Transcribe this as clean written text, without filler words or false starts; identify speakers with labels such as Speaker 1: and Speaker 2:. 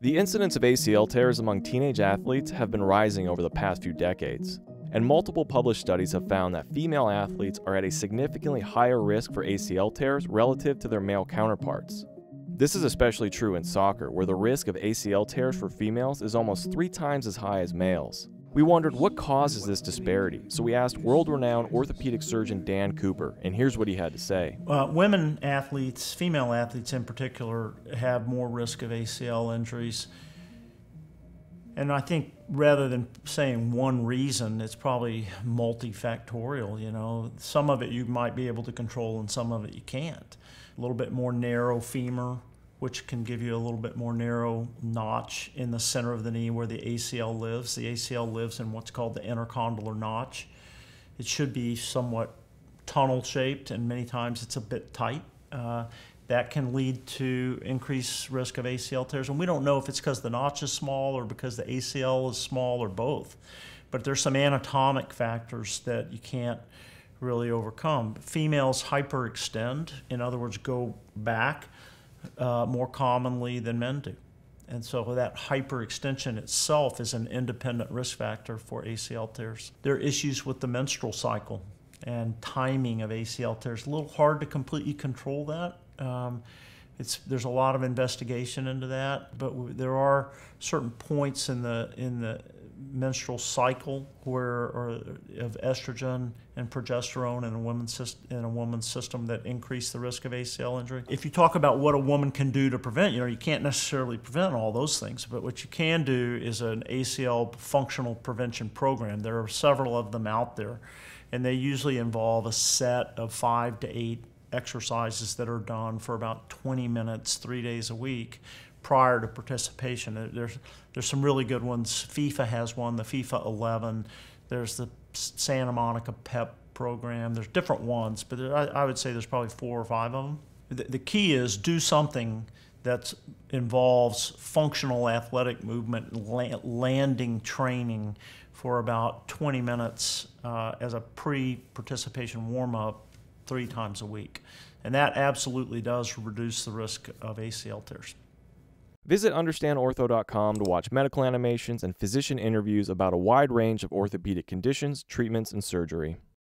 Speaker 1: The incidence of ACL tears among teenage athletes have been rising over the past few decades, and multiple published studies have found that female athletes are at a significantly higher risk for ACL tears relative to their male counterparts. This is especially true in soccer, where the risk of ACL tears for females is almost 3 times as high as males. We wondered what causes this disparity, so we asked world-renowned orthopedic surgeon Dan Cooper, and here's what he had to say.
Speaker 2: Women athletes, female athletes in particular, have more risk of ACL injuries. And I think rather than saying one reason, it's probably multifactorial. Some of it you might be able to control and some of it you can't. A little bit more narrow femur, which can give you a little bit more narrow notch in the center of the knee where the ACL lives. The ACL lives in what's called the intercondylar notch. It should be somewhat tunnel-shaped, and many times it's a bit tight. That can lead to increased risk of ACL tears. And we don't know if it's because the notch is small or because the ACL is small or both. But there's some anatomic factors that you can't really overcome. Females hyperextend, in other words, go back more commonly than men do. And so that hyperextension itself is an independent risk factor for ACL tears. There are issues with the menstrual cycle and timing of ACL tears. A little hard to completely control that. There's a lot of investigation into that, but there are certain points in the menstrual cycle of estrogen and progesterone in a woman's system that increase the risk of ACL injury. If you talk about what a woman can do to prevent, you can't necessarily prevent all those things, but what you can do is an ACL functional prevention program. There are several of them out there, and they usually involve a set of 5 to 8 exercises that are done for about 20 minutes, 3 days a week prior to participation. There's some really good ones. FIFA has one, the FIFA 11. There's the Santa Monica PEP program. There's different ones, but I would say there's probably 4 or 5 of them. The key is do something that involves functional athletic movement, landing training for about 20 minutes as a pre-participation warm-up 3 times a week. And that absolutely does reduce the risk of ACL tears.
Speaker 1: Visit understandortho.com to watch medical animations and physician interviews about a wide range of orthopedic conditions, treatments, and surgery.